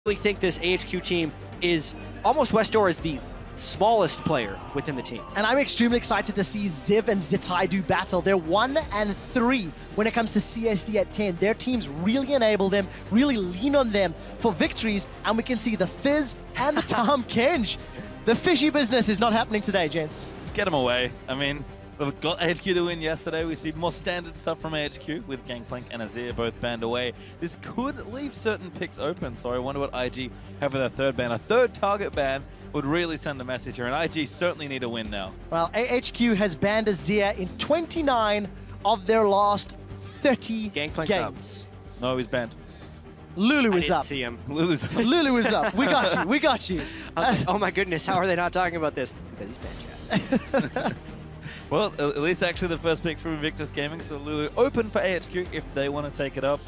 really think this AHQ team is almost Westdoor is the smallest player within the team. And I'm extremely excited to see Ziv and Zitai do battle. They're 1 and 3 when it comes to CSD at 10. Their teams really enable them, really lean on them for victories, and we can see the Fizz and the Tom Kenj. The fishy business is not happening today, gents. Just get them away. I mean, we've got AHQ to win yesterday. We see more standard stuff from AHQ with Gangplank and Azir both banned away. This could leave certain picks open, so I wonder what IG have for their third ban. A third target ban would really send a message here, and IG certainly need a win now. Well, AHQ has banned Azir in 29 of their last 30 Gangplank's games. up. No, he's banned. Lulu is I didn't up. see him. Lulu's up. Lulu is up. We got you. We got you. Oh my goodness, how are they not talking about this? Because he's banned, chat. Well, at least actually the first pick from Invictus Gaming, so Lulu open for AHQ if they want to take it up.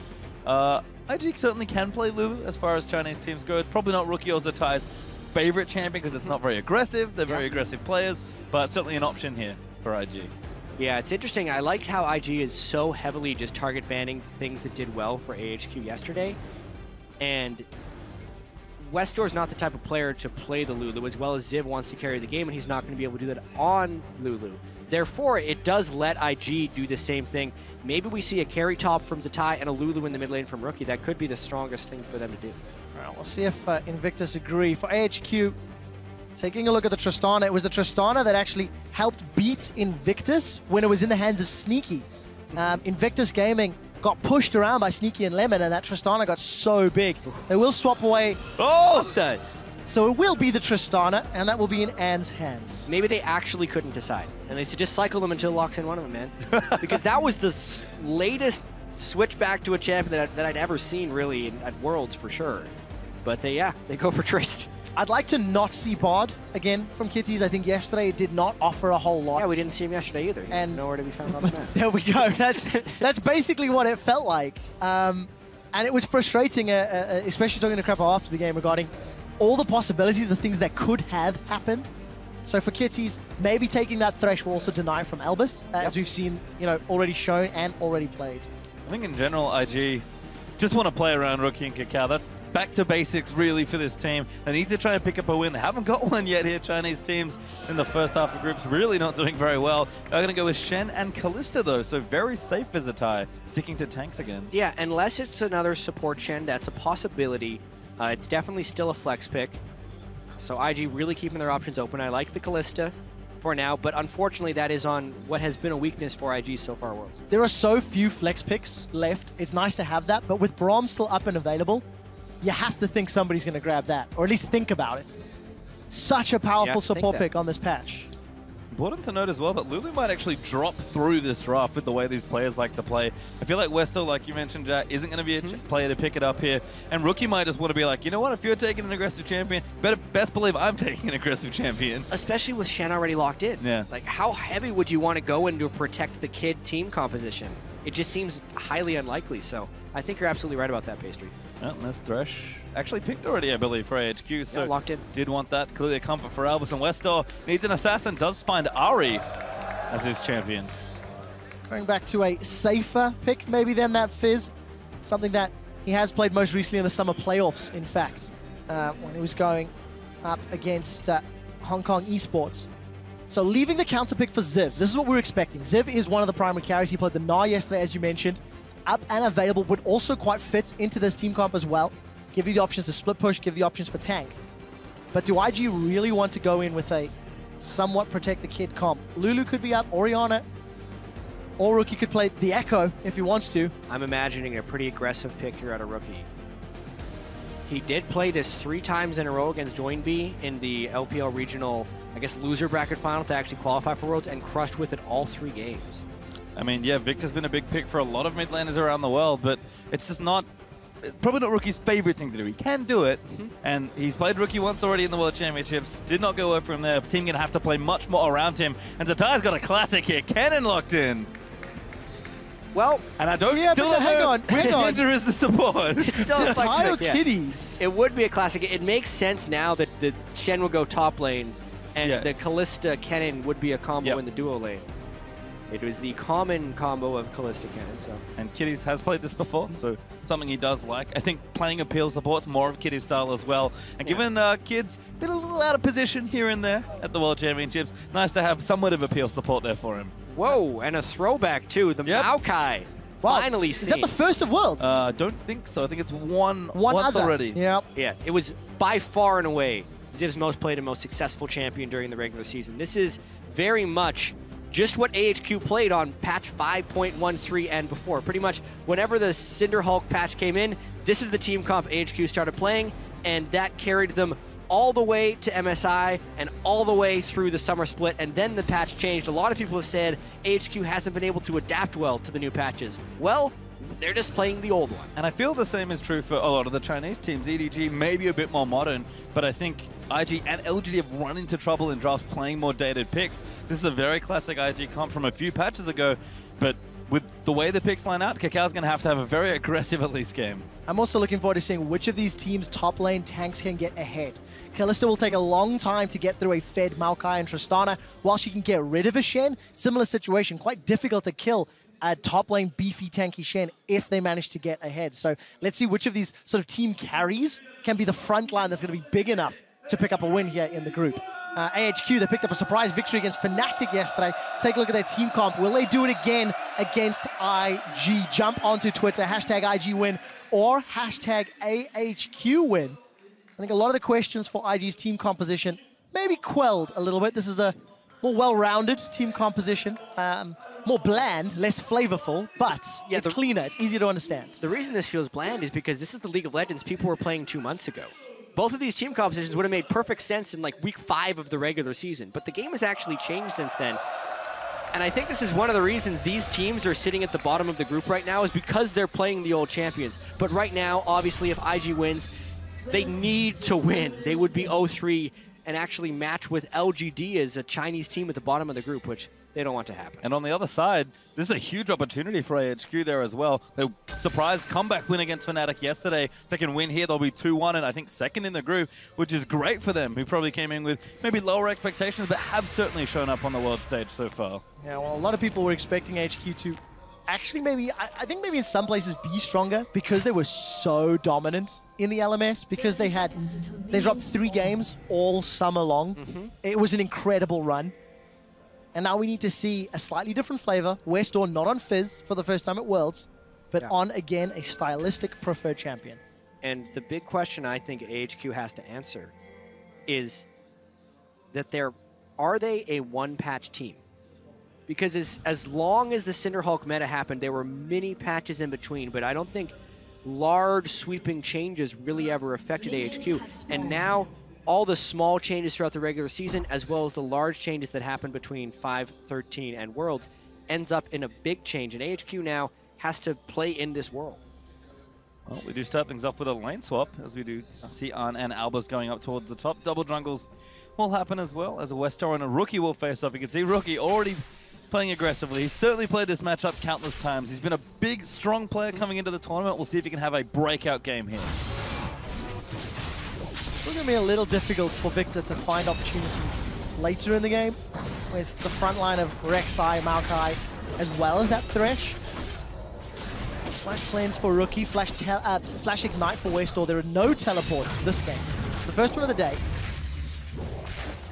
IG certainly can play Lulu as far as Chinese teams go. It's probably not Rookie or Zatai's favorite champion because it's not very aggressive. They're very aggressive players, but certainly an option here for IG. Yeah, it's interesting. I liked how IG is so heavily just target banning things that did well for AHQ yesterday. And Westdoor's not the type of player to play the Lulu, as well as Ziv wants to carry the game, and he's not going to be able to do that on Lulu. Therefore, it does let IG do the same thing. Maybe we see a carry top from Zatai and a Lulu in the mid lane from Rookie. That could be the strongest thing for them to do. All right, we'll see if Invictus agree. For AHQ, taking a look at the Tristana, it was the Tristana that actually helped beat Invictus when it was in the hands of Sneaky. Invictus Gaming got pushed around by Sneaky and Lemon, and that Tristana got so big. They will swap away. Oh! So it will be the Tristana, and that will be in Anne's hands. Maybe they actually couldn't decide, and they should just cycle them until it locks in one of them, man. Because that was the latest switch back to a champion that I'd ever seen, really, at Worlds for sure. But they go for Trist. I'd like to not see Bod again from Kitties. I think yesterday it did not offer a whole lot. Yeah, we didn't see him yesterday either. He And nowhere to be found on the map. There we go. That's basically what it felt like. And it was frustrating, especially talking to Crapper after the game regarding all the possibilities, the things that could have happened. So for Kitties, maybe taking that Thresh will also deny from Elvis, as we've seen, already shown and already played. I think in general, IG just want to play around Rookie and Kakao. That's back to basics, really, for this team. They need to try and pick up a win. They haven't got one yet here. Chinese teams in the first half of groups really not doing very well. They're going to go with Shen and Kalista, though, so very safe for Zatai, sticking to tanks again. Yeah, unless it's another support Shen, that's a possibility. It's definitely still a flex pick. So IG really keeping their options open. I like the Kalista for now, but unfortunately that is on what has been a weakness for IG so far Worlds. There are so few flex picks left. It's nice to have that, but with Braum still up and available, you have to think somebody's going to grab that, or at least think about it. Such a powerful support pick on this patch. Important to note as well that Lulu might actually drop through this draft with the way these players like to play. I feel like Westo, like you mentioned, Jack, isn't going to be a player to pick it up here. And Rookie might just want to be like, you know what, if you're taking an aggressive champion, best believe I'm taking an aggressive champion. Especially with Shen already locked in. Yeah. Like, how heavy would you want to go in to protect the kid team composition? It just seems highly unlikely, so I think you're absolutely right about that, Pastry. Well, that's Thresh. Actually picked already, I believe, for AHQ, so locked in. Did want that. Clearly a comfort for Albus, and Westor needs an assassin, does find Ari as his champion. Going back to a safer pick maybe than that Fizz. Something that he has played most recently in the summer playoffs, in fact, when he was going up against Hong Kong Esports. So leaving the counter pick for Ziv, this is what we're expecting. Ziv is one of the primary carries. He played the Gnar yesterday, as you mentioned. Up and available, would also quite fit into this team comp as well. Give you the options to split push, give the options for tank. But do IG really want to go in with a somewhat protect the kid comp? Lulu could be up, Orianna, or Rookie could play the Echo if he wants to. I'm imagining a pretty aggressive pick here out of Rookie. He did play this 3 times in a row against Join B in the LPL regional, I guess, loser bracket final to actually qualify for Worlds, and crushed with it all 3 games. I mean, yeah, Victor's been a big pick for a lot of mid laners around the world, but it's just not, probably not Rookie's favorite thing to do. He can do it, and he's played Rookie once already in the World Championships. Did not go well from there. Team going to have to play much more around him, and Zatai's got a classic here. Cannon locked in. Well, and I don't hang on. which Ninja is the support. Zatai or Kitties? It would be a classic. It makes sense now that the Shen will go top lane, and the Kalista Kennen would be a combo in the duo lane. It was the common combo of Callista Cannon, so. And Kitties has played this before, so something he does like. I think playing appeal support's more of Kitty's style as well. And given Kids been a little out of position here and there at the World Championships, nice to have somewhat of appeal support there for him. Whoa, and a throwback too, the Maokai. Wow. Finally seen. Is that the first of Worlds? Don't think so. I think it's one other already. Yeah. Yeah, it was by far and away Ziv's most played and most successful champion during the regular season. This is very much just what AHQ played on patch 5.13 and before. Pretty much whenever the Cinderhulk patch came in, this is the team comp AHQ started playing, and that carried them all the way to MSI and all the way through the summer split, and then the patch changed. A lot of people have said AHQ hasn't been able to adapt well to the new patches. Well, they're just playing the old one. And I feel the same is true for a lot of the Chinese teams. EDG may be a bit more modern, but I think IG and LGD have run into trouble in drafts playing more dated picks. This is a very classic IG comp from a few patches ago, but with the way the picks line out, Kakao's going to have a very aggressive at least game. I'm also looking forward to seeing which of these teams' top lane tanks can get ahead. Kalista will take a long time to get through a fed Maokai and Tristana, while she can get rid of a Shen. Similar situation, quite difficult to kill a top lane beefy tanky Shen if they manage to get ahead. So let's see which of these sort of team carries can be the front line that's going to be big enough to pick up a win here in the group. AHQ, they picked up a surprise victory against Fnatic yesterday. Take a look at their team comp. Will they do it again against IG? Jump onto Twitter, hashtag IG win or hashtag AHQ win. I think a lot of the questions for IG's team composition maybe quelled a little bit. This is a more well-rounded team composition. More bland, less flavorful, but it's cleaner, it's easier to understand. The reason this feels bland is because this is the League of Legends people were playing 2 months ago. Both of these team compositions would have made perfect sense in like week 5 of the regular season, but the game has actually changed since then. And I think this is one of the reasons these teams are sitting at the bottom of the group right now, is because they're playing the old champions. But right now, obviously, if IG wins, they need to win. They would be 0-3 and actually match with LGD as a Chinese team at the bottom of the group, which they don't want to happen. And on the other side, this is a huge opportunity for AHQ there as well. They surprise comeback win against Fnatic yesterday. If they can win here, they'll be 2-1 and I think second in the group, which is great for them, who probably came in with maybe lower expectations, but have certainly shown up on the world stage so far. Yeah, well, a lot of people were expecting AHQ to actually maybe, I think maybe in some places be stronger because they were so dominant in the LMS, because they dropped 3 games all summer long. It was an incredible run. And now we need to see a slightly different flavor. Westor not on Fizz for the first time at Worlds, but on, again, a stylistic preferred champion. And the big question I think AHQ has to answer is that are they a one-patch team? Because as long as the Cinderhulk meta happened, there were many patches in between, but I don't think large sweeping changes really ever affected AHQ. And now all the small changes throughout the regular season, as well as the large changes that happened between 5.13 and Worlds, ends up in a big change. And AHQ now has to play in this world. Well, we do start things off with a lane swap, as we do see Arn and Albus going up towards the top. Double jungles will happen as well, as a Westor and a Rookie will face off. You can see Rookie already playing aggressively. He's certainly played this matchup countless times. He's been a big, strong player coming into the tournament. We'll see if he can have a breakout game here. It's going to be a little difficult for Victor to find opportunities later in the game with the front line of Rek'Sai, Maokai, as well as that Thresh. Flash plans for Rookie, Flash Ignite for Westor. There are no teleports this game. It's the first one of the day.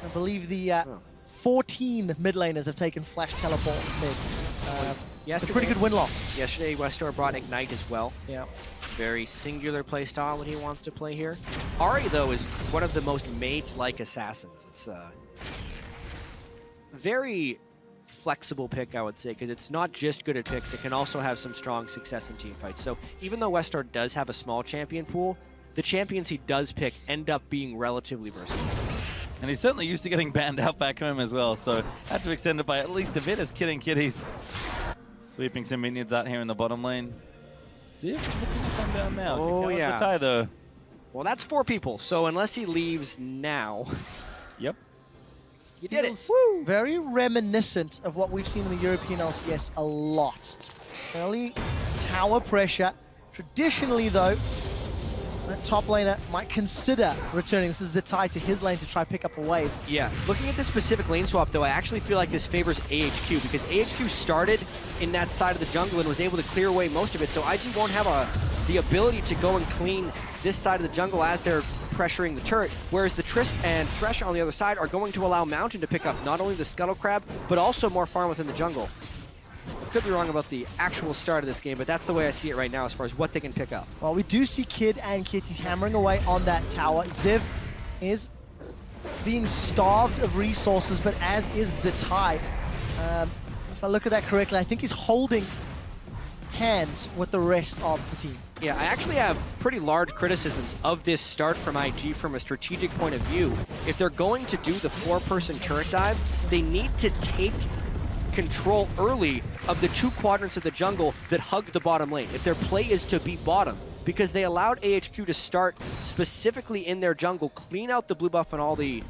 I believe the 14 mid laners have taken Flash Teleport mid. It's a pretty good win-loss. Yesterday, Westor brought Ignite as well. Yeah. Very singular play style when he wants to play here. Ahri, though, is one of the most mage-like assassins. It's a very flexible pick, I would say, because it's not just good at picks. It can also have some strong success in team fights. So even though Westor does have a small champion pool, the champions he does pick end up being relatively versatile. And he's certainly used to getting banned out back home as well, so had to extend it by at least a bit as Kidding Kitties. Sweeping some minions out here in the bottom lane. See if he can come down now. Oh, yeah. The tie, though. Well, that's 4 people, so unless he leaves now... Yep. You did it. Woo. Very reminiscent of what we've seen in the European LCS a lot. Early tower pressure. Traditionally, though, top laner might consider returning. This is Zatai to his lane to try pick up a wave. Yeah, looking at the specific lane swap, though, I actually feel like this favors AHQ, because AHQ started in that side of the jungle and was able to clear away most of it, so IG won't have the ability to go and clean this side of the jungle as they're pressuring the turret, whereas the Trist and Thresh on the other side are going to allow Mountain to pick up not only the Scuttle Crab, but also more farm within the jungle. Could be wrong about the actual start of this game, but that's the way I see it right now as far as what they can pick up. Well, we do see Kid and Kitties hammering away on that tower. Ziv is being starved of resources, but as is Zatai. If I look at that correctly, I think he's holding hands with the rest of the team. Yeah, I actually have pretty large criticisms of this start from IG from a strategic point of view. If they're going to do the 4-person turret dive, they need to take control early of the 2 quadrants of the jungle that hug the bottom lane. If their play is to be bottom, because they allowed AHQ to start specifically in their jungle, clean out the blue buff and all the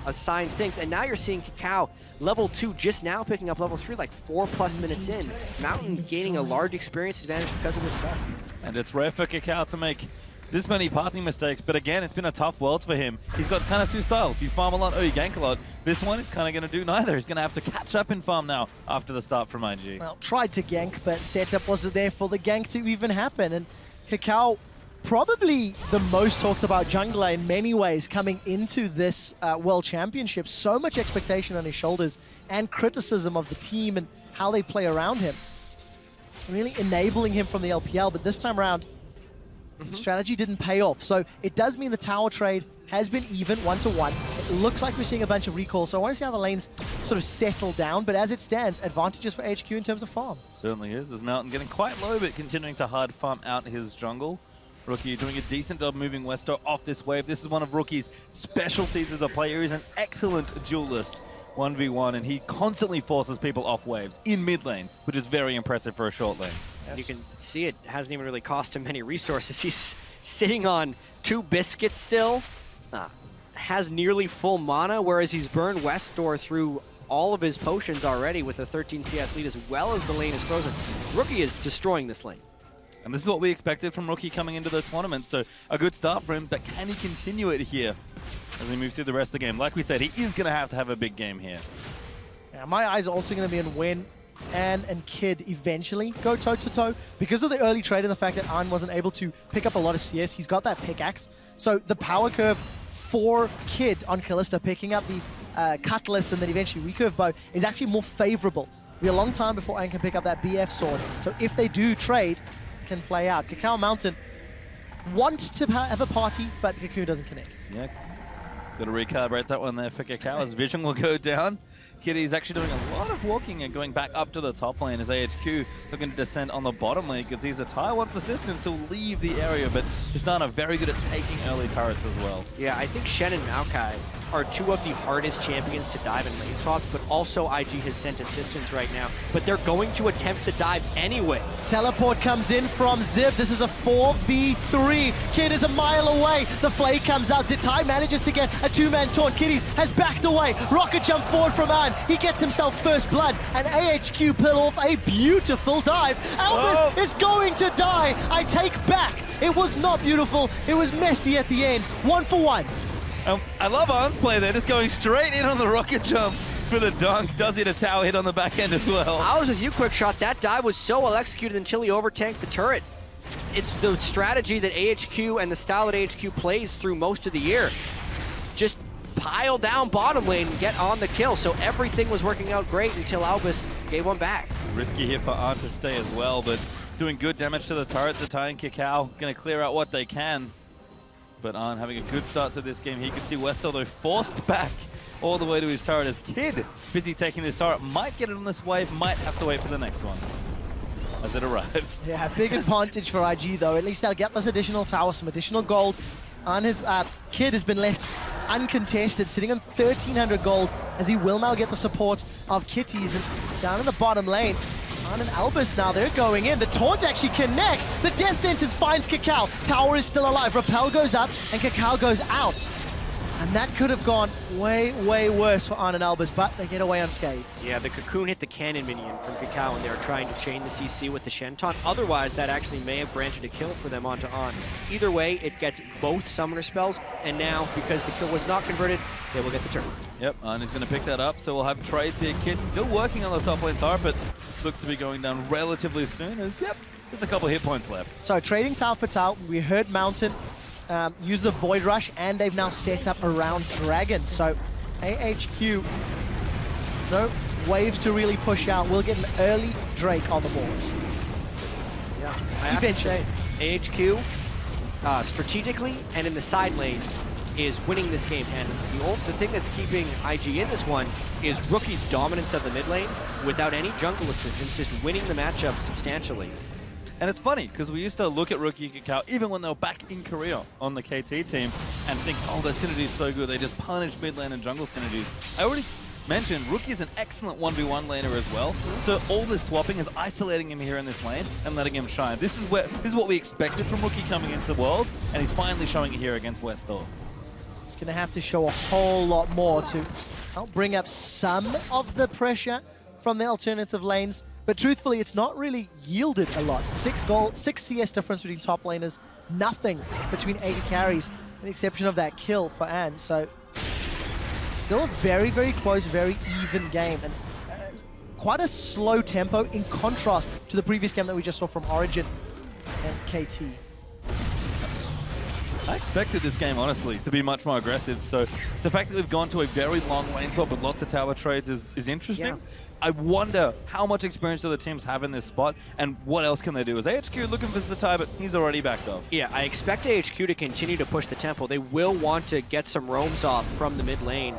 assigned things, and now you're seeing Kakao level 2 just now picking up level 3 like 4+ minutes in. Mountain gaining a large experience advantage because of this stuff. And it's rare for Kakao to make this many passing mistakes, but again, it's been a tough Worlds for him. He's got kind of 2 styles. You farm a lot or you gank a lot. This one is kind of going to do neither. He's going to have to catch up in farm now after the start from IG. Well, tried to gank, but setup wasn't there for the gank to even happen. And Kakao, probably the most talked about jungler in many ways coming into this World Championship. So much expectation on his shoulders and criticism of the team and how they play around him. Really enabling him from the LPL, but this time around, strategy didn't pay off. So it does mean the tower trade has been even 1-to-1. It looks like we're seeing a bunch of recalls, so I want to see how the lanes sort of settle down, but as it stands, advantages for AHQ in terms of farm. Certainly is. There's Mountain getting quite low, but continuing to hard farm out his jungle. Rookie doing a decent job moving Westo off this wave. This is one of Rookie's specialties as a player. He's an excellent duelist 1v1, and he constantly forces people off waves in mid lane, which is very impressive for a short lane. And you can see it hasn't even really cost him many resources. He's sitting on 2 biscuits still, has nearly full mana, whereas he's burned Westdoor through all of his potions already with a 13 CS lead, as well as the lane is frozen. Rookie is destroying this lane. And this is what we expected from Rookie coming into the tournament, so a good start for him, but can he continue it here as we move through the rest of the game? Like we said, he is going to have a big game here. Yeah, my eyes are also going to be on when Ann and Kid eventually go toe-to-toe. Because of the early trade and the fact that Ann wasn't able to pick up a lot of CS, he's got that pickaxe. So the power curve for Kid on Kalista, picking up the Cutlass and then eventually recurve bow, is actually more favorable. It'll be a long time before Ann can pick up that BF sword. So if they do trade, it can play out. Kakao Mountain wants to have a party, but the Cocoon doesn't connect. Yeah, got to recalibrate that one there for Kakao. His vision will go down. Kitty's actually doing a lot of walking and going back up to the top lane as AHQ looking to descend on the bottom lane because he's a Zatai wants assistance. He'll leave the area, but Tristana very good at taking early turrets as well. Yeah, I think Shen and Maokai are 2 of the hardest champions to dive in lane swaps, but also IG has sent assistance right now. But they're going to attempt the dive anyway. Teleport comes in from Ziv. This is a 4v3. Kid is a mile away. The flay comes out. Zatai manages to get a 2-man taunt. Kitties has backed away. Rocket jump forward from An. He gets himself first blood, and AHQ pull off a beautiful dive. Albus is going to die. I take back. It was not beautiful. It was messy at the end. 1-for-1. I love Arn's play there, just going straight in on the rocket jump for the dunk. Does hit a tower hit on the back end as well. I was with you, Quick Shot. That dive was so well executed until he overtanked the turret. It's the strategy that AHQ and the style that AHQ plays through most of the year. Just pile down bottom lane and get on the kill. So everything was working out great until Albus gave one back. Risky here for Arn to stay as well, but doing good damage to the turret. Zatai and Kakao going to clear out what they can. But Arn having a good start to this game. He can see Westo though forced back all the way to his turret as Kid busy taking this turret. Might get it on this wave, might have to wait for the next one as it arrives. Yeah, big advantage for IG though. At least they'll get this additional tower, some additional gold. And his Kid has been left uncontested, sitting on 1,300 gold, as he will now get the support of Kitties. And down in the bottom lane, Arn and Albus now, they're going in. The taunt actually connects. The death sentence finds Kakao. Tower is still alive. Rappel goes up and Kakao goes out. And that could have gone way, way worse for Arn and Albus, but they get away unscathed. Yeah, the Cocoon hit the cannon minion from Kakao, and they were trying to chain the CC with the Shen taunt. Otherwise, that actually may have granted a kill for them onto Arn. Either way, it gets both summoner spells, and now, because the kill was not converted, they will get the turn. Yep, Arn is going to pick that up, so we'll have trades here. Kid still working on the top lane tower, but looks to be going down relatively soon as, yep, there's a couple hit points left. So trading tower for tower, we heard Mountain use the Void Rush, and they've now set up around Dragon. So AHQ, no waves to really push out. We'll get an early Drake on the board. Yeah, I have to say, AHQ, strategically and in the side lanes, is winning this game. And the thing that's keeping IG in this one is Rookie's dominance of the mid lane without any jungle assistance, just winning the matchup substantially. And it's funny, because we used to look at Rookie and Kakao, even when they were back in Korea on the KT team, and think, oh, their synergy is so good, they just punish mid lane and jungle synergies. I already mentioned, Rookie is an excellent 1v1 laner as well, so all this swapping is isolating him here in this lane and letting him shine. This is what we expected from Rookie coming into the world, and he's finally showing it here against Westall. He's going to have to show a whole lot more to help bring up some of the pressure from the alternative lanes. But truthfully, it's not really yielded a lot. 6 CS difference between top laners, nothing between AD carries, with the exception of that kill for Ann. So still a very, very close, very even game. And quite a slow tempo in contrast to the previous game that we just saw from Origin and KT. I expected this game, honestly, to be much more aggressive. So the fact that we've gone to a very long lane swap with lots of tower trades is interesting. Yeah. I wonder how much experience do the teams have in this spot, and what else can they do? Is AHQ looking for Zatai, but he's already backed off. Yeah, I expect AHQ to continue to push the tempo. They will want to get some roams off from the mid lane,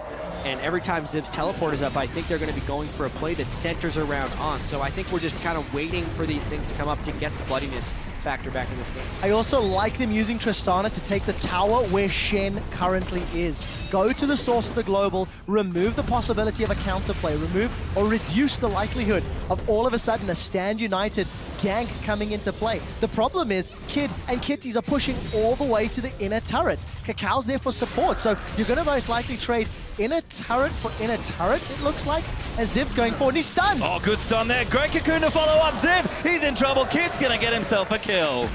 and every time Ziv's teleport is up, I think they're going to be going for a play that centers around On. So I think we're just kind of waiting for these things to come up to get the bloodiness factor back in this game. I also like them using Tristana to take the tower where Shen currently is. Go to the source of the global, remove the possibility of a counterplay, remove or reduce the likelihood of all of a sudden a Stand United gank coming into play. The problem is Kid and Kitties are pushing all the way to the inner turret. Kakao's there for support, so you're going to most likely trade inner turret for inner turret, it looks like, as Ziv's going forward. He's stunned! Oh, good stun there. Great Cocoon to follow up. Ziv, he's in trouble. Kid's going to get himself a kill.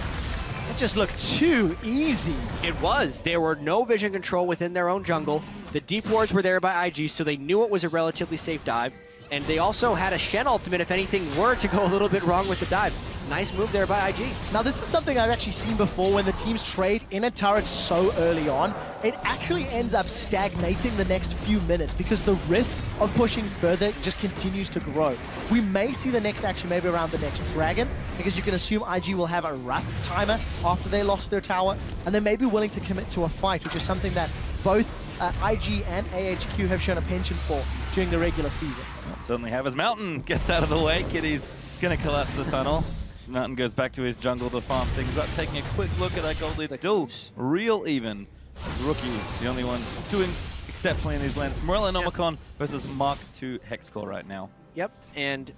It just looked too easy. It was. There were no vision control within their own jungle. The deep wards were there by IG, so they knew it was a relatively safe dive. And they also had a Shen ultimate if anything were to go a little bit wrong with the dive. Nice move there by IG. Now this is something I've actually seen before when the teams trade inner turrets so early on. It actually ends up stagnating the next few minutes because the risk of pushing further just continues to grow. We may see the next action maybe around the next Dragon, because you can assume IG will have a rough timer after they lost their tower, and they may be willing to commit to a fight, which is something that both IG and AHQ have shown a penchant for during the regular seasons. Certainly have. As Mountain gets out of the way, Kitty's going to collapse the tunnel. As Mountain goes back to his jungle to farm things up, taking a quick look at that gold lead. Still real even. As Rookie, the only one doing exceptionally in these lanes. Morella Nomicon versus Mark II Hexcore right now. Yep, and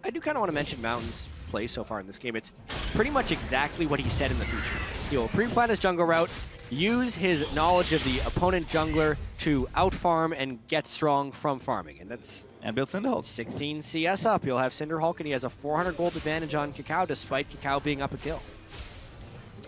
I do kind of want to mention Mountain's play so far in this game. It's pretty much exactly what he said in the future. He'll pre-plan his jungle route, use his knowledge of the opponent jungler to out-farm and get strong from farming. And that's... And build Cinderhulk. 16 CS up. You'll have Cinderhulk, and he has a 400 gold advantage on Kakao, despite Kakao being up a kill.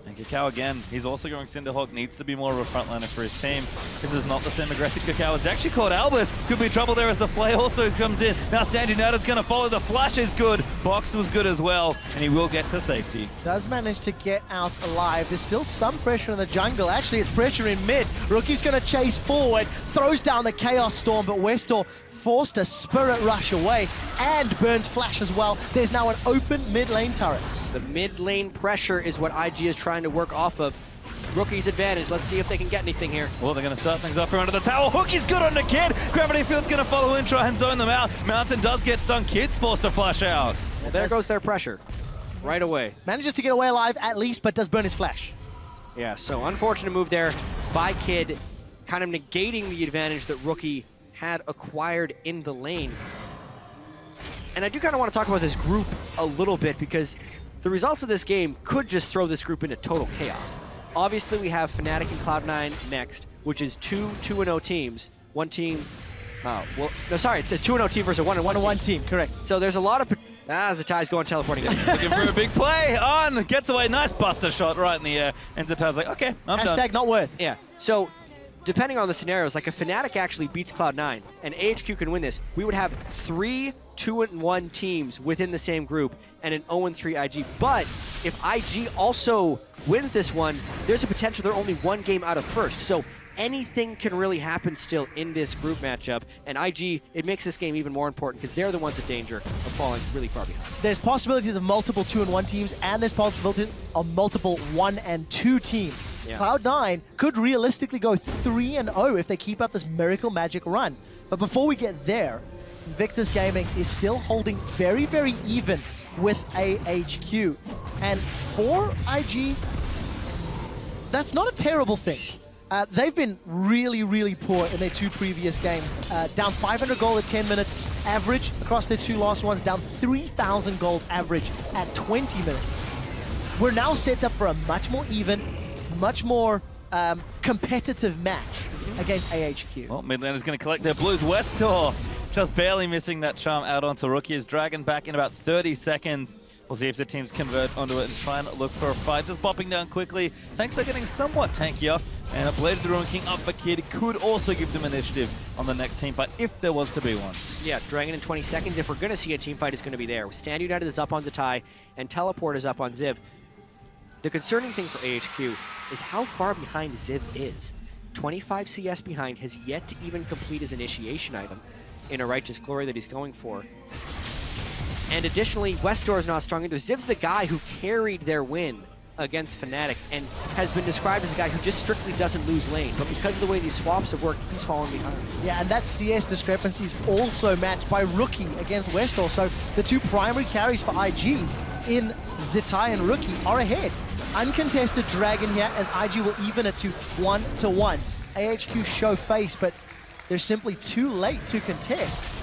And Kakao again, he's also going Cinderhulk, needs to be more of a frontliner for his team. This is not the same aggressive Kakao. It's actually caught Albus. Could be trouble there as the Flay also comes in. Now Stand United's going to follow. The flash is good. Box was good as well, and he will get to safety. Does manage to get out alive. There's still some pressure in the jungle. Actually, it's pressure in mid. Rookie's going to chase forward, throws down the Chaos Storm, but Westall forced a Spirit Rush away and burns Flash as well. There's now an open mid lane turret. The mid lane pressure is what IG is trying to work off of. Rookie's advantage. Let's see if they can get anything here. Well, they're going to start things off here under the tower. Hook is good on the Kid. Gravity Field's going to follow in, try and zone them out. Mountain does get stung. Kid's forced to flash out. Well, there goes their pressure right away. Manages to get away alive at least, but does burn his Flash. Yeah, so unfortunate move there by Kid, kind of negating the advantage that Rookie had acquired in the lane. And I do kind of want to talk about this group a little bit, because the results of this game could just throw this group into total chaos. obviously we have Fnatic and Cloud9 next, which is two 2-0 teams. One team, it's a 2-0 team versus a 1-1 team, correct. So there's a lot of, Zatai's going teleporting. Looking for a big play. On, gets away, nice buster shot right in the air. And Zatai's like, okay, I'm done. Hashtag not worth. Yeah, so depending on the scenarios, like if Fnatic actually beats Cloud9 and AHQ can win this, we would have 3 2-1 teams within the same group and an 0-3 IG. But if IG also wins this one, there's a potential they're only 1 game out of first. So anything can really happen still in this group matchup. And IG, it makes this game even more important because they're the ones in danger of falling really far behind. There's possibilities of multiple 2-1 teams, and there's possibility of multiple 1 and 2 teams. Yeah. Cloud9 could realistically go 3-0 if they keep up this miracle magic run. But before we get there, Invictus Gaming is still holding very, very even with AHQ. And for IG, that's not a terrible thing. They've been really, really poor in their 2 previous games. Down 500 gold at 10 minutes average across their 2 last ones, down 3,000 gold average at 20 minutes. We're now set up for a much more even, much more competitive match against AHQ. Well, mid lane is going to collect their blues. Westor just barely missing that charm out onto Rookie. Is Dragon back in about 30 seconds. We'll see if the teams convert onto it and try and look for a fight. Just bopping down quickly. Tanks are getting somewhat tankier. And a Blade of the Ruin King up for Kid could also give them initiative on the next team fight if there was to be one. Yeah, Dragon in 20 seconds. If we're going to see a team fight, it's going to be there. Stand United is up on Zatai and Teleport is up on Ziv. The concerning thing for AHQ is how far behind Ziv is. 25 CS behind, has yet to even complete his initiation item in a Righteous Glory that he's going for. And additionally, Westor is not strong either. Ziv's the guy who carried their win against Fnatic and has been described as a guy who just strictly doesn't lose lane. But because of the way these swaps have worked, he's fallen behind. Yeah, and that CS discrepancy is also matched by Rookie against Westor. So the 2 primary carries for IG in Zatai and Rookie are ahead. Uncontested Dragon here as IG will even it to 1-1. AHQ show face, but they're simply too late to contest.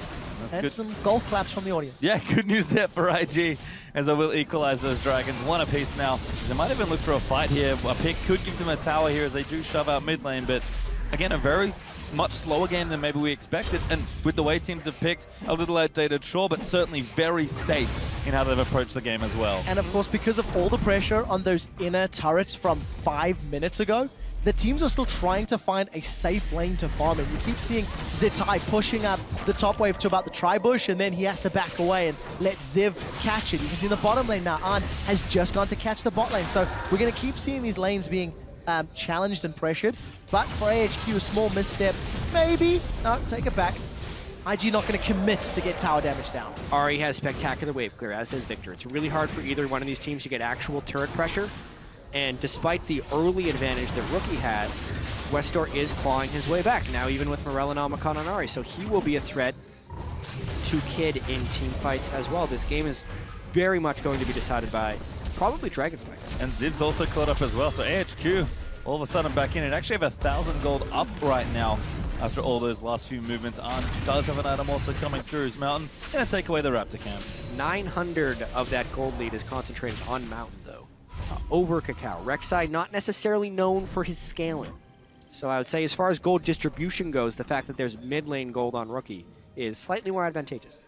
And good. Some golf claps from the audience. Yeah, good news there for IG, as they will equalize those Dragons. 1 apiece now. They might even look for a fight here. A pick could give them a tower here as they do shove out mid lane, but again, a very much slower game than maybe we expected. And with the way teams have picked, a little outdated, sure, but certainly very safe in how they've approached the game as well. And of course, because of all the pressure on those inner turrets from 5 minutes ago, the teams are still trying to find a safe lane to farm in. You keep seeing Zatai pushing up the top wave to about the tri-bush, and then he has to back away and let Ziv catch it. You can see in the bottom lane now, An has just gone to catch the bot lane. So we're going to keep seeing these lanes being challenged and pressured. But for AHQ, a small misstep, maybe. No, take it back. IG not going to commit to get tower damage down. Ahri has spectacular wave clear, as does Victor. It's really hard for either one of these teams to get actual turret pressure. And despite the early advantage that Rookie had, Westor is clawing his way back, now even with Morel and Omicron on Ahri. So he will be a threat to Kid in team fights as well. This game is very much going to be decided by probably Dragon fights. And Ziv's also caught up as well, so AHQ all of a sudden back in. It actually have 1,000 gold up right now after all those last few movements. An does have an item also coming through his Mountain. Gonna take away the Raptor camp. 900 of that gold lead is concentrated on Mountain, though. Over Cacao. Rek'Sai not necessarily known for his scaling. So I would say as far as gold distribution goes, the fact that there's mid lane gold on Rookie is slightly more advantageous.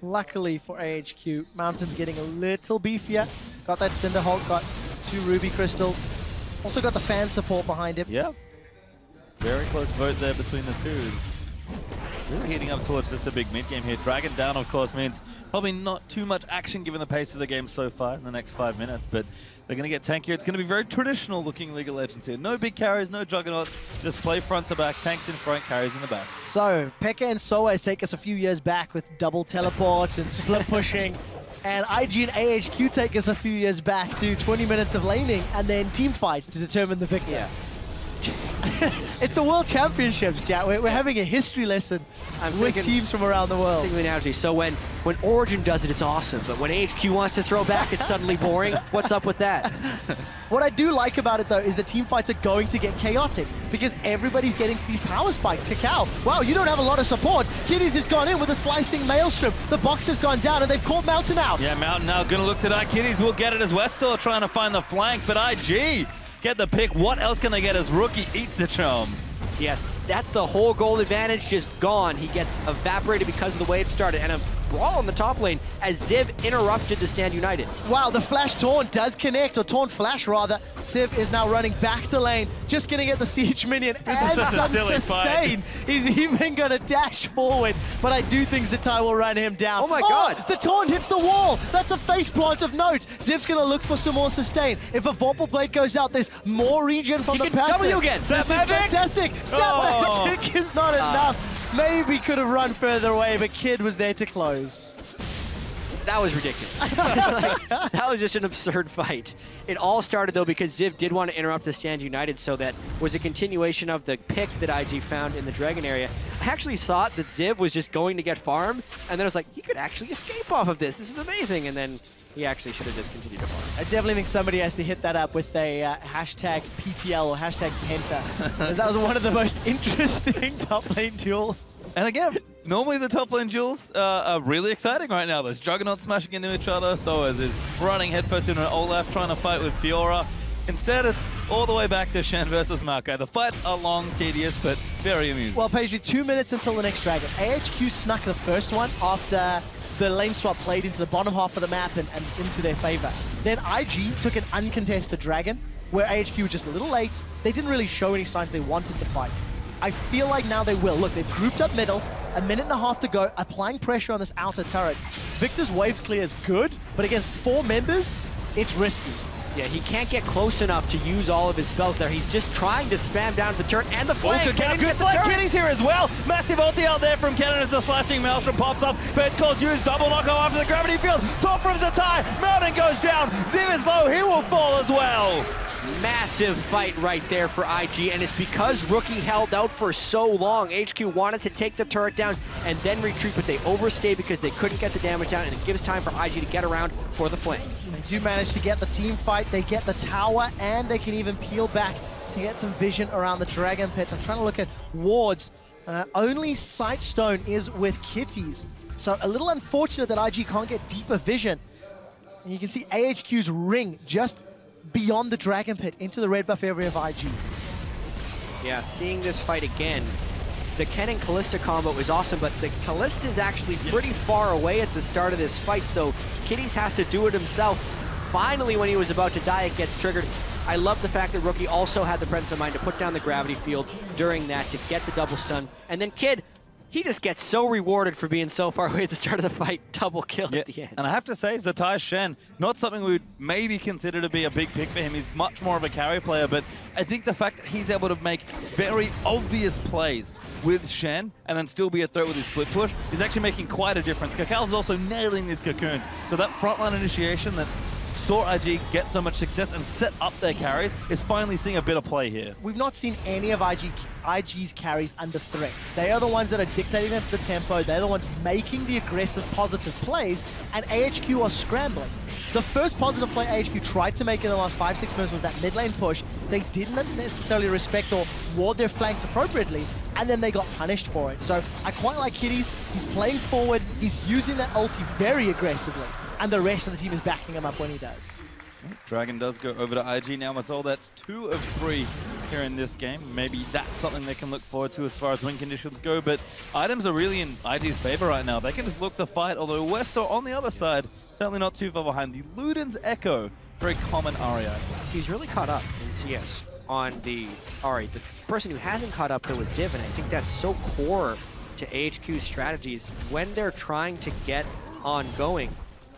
Luckily for AHQ, Mountain's getting a little beefier. Got that Cinderhawk, got 2 Ruby Crystals. Also got the fan support behind him. Yeah. Very close vote there between the twos. Really heating up towards just a big mid game here. Dragon down, of course, means probably not too much action given the pace of the game so far in the next 5 minutes, but they're going to get tankier. It's going to be very traditional looking League of Legends here. No big carries, no juggernauts, just play front to back, tanks in front, carries in the back. So, Pekka and Soaz take us a few years back with double teleports and split pushing, and IG and AHQ take us a few years back to 20 minutes of laning and then team fights to determine the victor. Yeah. It's the World Championships, Jack. We're having a history lesson with teams from around the world. The analogy. So when Origin does it, it's awesome. But when AHQ wants to throw back, it's suddenly boring. What's up with that? What I do like about it, though, is the team fights are going to get chaotic because everybody's getting to these power spikes. Cacao, wow, you don't have a lot of support. Kitties has gone in with a slicing maelstrom. The box has gone down, and they've caught Mountain out. Yeah, Mountain now going to look to that. Kitties will get it as Westor trying to find the flank, but IG get the pick. What else can they get as Rookie eats the charm? Yes, that's the whole gold advantage just gone. He gets evaporated because of the way it started. And a brawl in the top lane as Ziv interrupted the Stand United. Wow, the flash taunt does connect, or taunt flash rather. Ziv is now running back to lane, just gonna get the siege minion and some sustain. He's even gonna dash forward, but I do think Zatai will run him down. Oh my god! The taunt hits the wall! That's a face plant of note. Ziv's gonna look for some more sustain. If a Vorpal Blade goes out, there's more regen from the passive. W again! This is fantastic! Sap Magic is not enough. Maybe could have run further away, but Kid was there to close. That was ridiculous. That was just an absurd fight. It all started, though, because Ziv did want to interrupt the Stand United, so that was a continuation of the pick that IG found in the Dragon area. I actually thought that Ziv was just going to get farm, and then I was like, he could actually escape off of this. This is amazing. And then he actually should have just continued to farm. I definitely think somebody has to hit that up with a hashtag PTL or hashtag Penta, because that was one of the most interesting top lane duels. And again, normally the top lane duels are really exciting right now. There's Juggernauts smashing into each other, Soaz is running headfirst into an Olaf trying to fight with Fiora. Instead, it's all the way back to Shen versus Maokai. The fights are long, tedious, but very amusing. Well, Paisley, 2 minutes until the next Dragon. AHQ snuck the first one after the lane swap played into the bottom half of the map and into their favor. Then IG took an uncontested Dragon, where AHQ was just a little late. They didn't really show any signs they wanted to fight. I feel like now they will. Look, they've grouped up middle, a minute and a half to go, applying pressure on this outer turret. Victor's waves clear is good, but against 4 members, it's risky. Yeah, he can't get close enough to use all of his spells there. He's just trying to spam down the turret and the flank. Good flank. Kitty's here as well. Massive ulti out there from Kennen as the slashing Maelstrom pops up. But it's called use. Double knockout after the gravity field. Top from Zatai. Mountain goes down. Ziv is low. He will fall as well. Massive fight right there for IG, and it's because Rookie held out for so long. HQ wanted to take the turret down and then retreat, but they overstayed because they couldn't get the damage down, and it gives time for IG to get around for the flank. They do manage to get the team fight, they get the tower, and they can even peel back to get some vision around the Dragon Pit. I'm trying to look at wards. Only Sightstone is with Kitties, so a little unfortunate that IG can't get deeper vision. And you can see AHQ's ring just beyond the Dragon Pit into the red buff area of IG. Yeah, seeing this fight again, the Kennen Kalista combo is awesome, but the Kalista is actually pretty far away at the start of this fight, so Kitties has to do it himself. Finally, when he was about to die, it gets triggered. I love the fact that Rookie also had the presence of mind to put down the gravity field during that to get the double stun. And then Kid, he just gets so rewarded for being so far away at the start of the fight. Double kill at the end. And I have to say, Zatai Shen, not something we would maybe consider to be a big pick for him. He's much more of a carry player, but I think the fact that he's able to make very obvious plays with Shen and then still be a threat with his split push is actually making quite a difference. Kakal's also nailing these cocoons. So that frontline initiation that saw IG get so much success and set up their carries is finally seeing a bit of play here. We've not seen any of IG's carries under threat. They are the ones that are dictating the tempo. They're the ones making the aggressive, positive plays, and AHQ are scrambling. The first positive play AHQ tried to make in the last 5-6 minutes was that mid lane push. They didn't necessarily respect or ward their flanks appropriately, and then they got punished for it. So I quite like Kitties. He's playing forward. He's using that ulti very aggressively, and the rest of the team is backing him up when he does. Dragon does go over to IG now. Masol, that's 2 of 3 here in this game. Maybe that's something they can look forward to as far as win conditions go, but items are really in IG's favor right now. They can just look to fight, although Westor on the other side, certainly not too far behind. The Luden's Echo, very common Aria. He's really caught up in CS on the Ahri. The person who hasn't caught up, though, is Ziv, and I think that's so core to AHQ's strategies. When they're trying to get ongoing,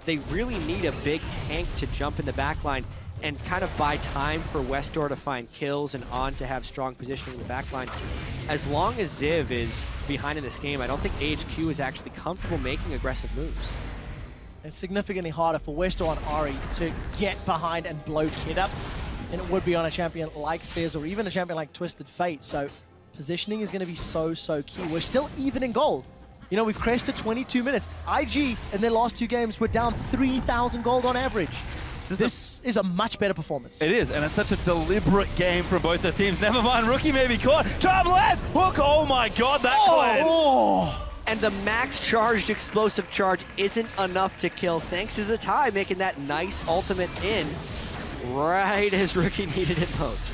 they really need a big tank to jump in the backline and kind of buy time for Westor to find kills and On to have strong positioning in the backline. As long as Ziv is behind in this game, I don't think AHQ is actually comfortable making aggressive moves. It's significantly harder for Westor and Ahri to get behind and blow Kid up than it would be on a champion like Fizz or even a champion like Twisted Fate. So positioning is going to be so key. We're still even in gold. You know, we've crested 22 minutes. IG, in their last 2 games, were down 3,000 gold on average. This is a much better performance. It is, and it's such a deliberate game from both the teams. Never mind, Rookie may be caught. Charm lands! Hook! Oh my god, that cleanse! Oh. And the max charged explosive charge isn't enough to kill, thanks to Zatai making that nice ultimate in. right as Rookie needed it most.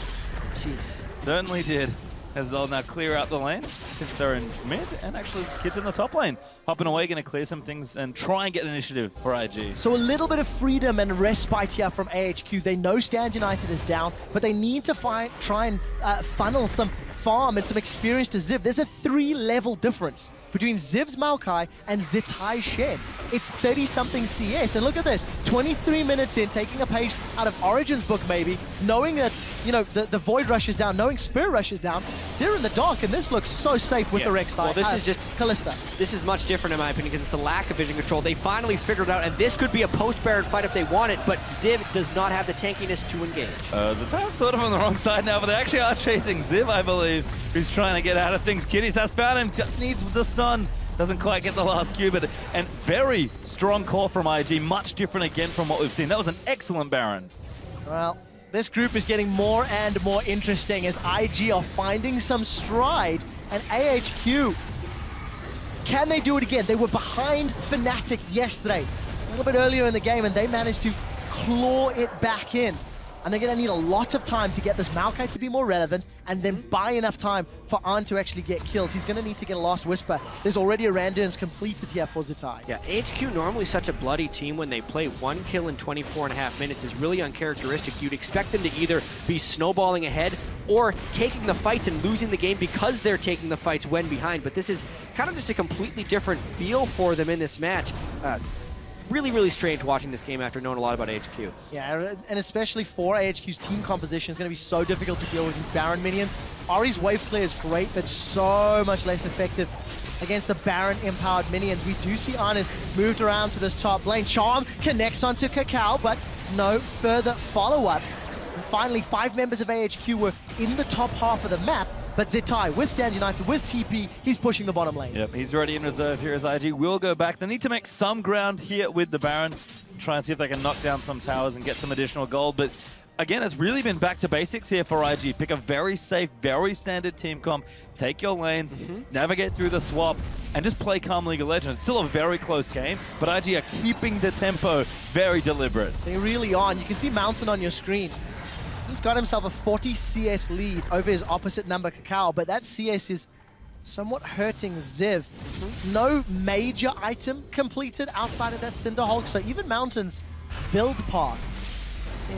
Jeez. Certainly did. As they'll now clear out the lane, since they're in mid, and actually kids in the top lane. Hopping away, going to clear some things and try and get initiative for IG. So a little bit of freedom and respite here from AHQ. They know Stand United is down, but they need to try and funnel some farm and some experience to Ziv. There's a 3-level difference between Ziv's Maokai and Zitai's Shen. It's 30-something CS, and look at this, 23 minutes in, taking a page out of Origin's book maybe, knowing that, you know, the Void Rush is down, knowing Spirit Rush is down, they're in the dark, and this looks so safe with the Rek'Sai. Well, this is just Kalista. This is much different in my opinion because it's a lack of vision control. They finally figured it out, and this could be a post-Baron fight if they want it, but Ziv does not have the tankiness to engage. Zitai's sort of on the wrong side now, but they actually are chasing Ziv, I believe, who's trying to get out of things. Kitties has found him, needs the stun. Doesn't quite get the last Q, but and very strong call from IG, much different again from what we've seen. That was an excellent Baron. Well, this group is getting more and more interesting as IG are finding some stride, and AHQ, can they do it again? They were behind Fnatic yesterday, a little bit earlier in the game, and they managed to claw it back in. And they're going to need a lot of time to get this Maokai to be more relevant and then buy enough time for Arn to actually get kills. He's going to need to get a Last Whisper. There's already a Randons completed here for Zitai. Yeah, AHQ normally such a bloody team when they play 1 kill in 24.5 minutes is really uncharacteristic. You'd expect them to either be snowballing ahead or taking the fights and losing the game because they're taking the fights when behind. But this is kind of just a completely different feel for them in this match. Really, really strange watching this game after knowing a lot about AHQ. Yeah, and especially for AHQ's team composition, it's going to be so difficult to deal with these Baron minions. Ari's wave clear is great, but so much less effective against the Baron-empowered minions. We do see Arnis moved around to this top lane. Charm connects onto Cacao, but no further follow-up. And finally, 5 members of AHQ were in the top half of the map, but Zitai, with Stand United, with TP, he's pushing the bottom lane. Yep, he's already in reserve here as IG will go back. They need to make some ground here with the Baron. Try and see if they can knock down some towers and get some additional gold. But again, it's really been back to basics here for IG. Pick a very safe, very standard team comp. Take your lanes, navigate through the swap, and just play calm League of Legends. It's still a very close game, but IG are keeping the tempo very deliberate. They really are. And you can see Mountain on your screen. He's got himself a 40 CS lead over his opposite number, Cacao, but that CS is somewhat hurting Ziv. No major item completed outside of that Cinder Hulk, so even Mountain's build path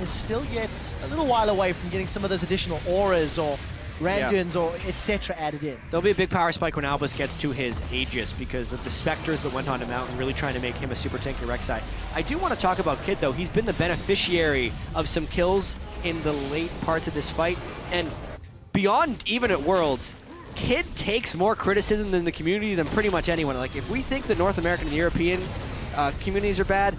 is still yet a little while away from getting some of those additional auras or Randuins or etc. added in. There'll be a big power spike when Albus gets to his Aegis because of the Spectres that went on to Mountain, really trying to make him a super tanky Rek'Sai. I do want to talk about Kid, though. He's been the beneficiary of some kills in the late parts of this fight, and beyond even at Worlds, Kid takes more criticism in the community than pretty much anyone. Like, if we think the North American and European communities are bad,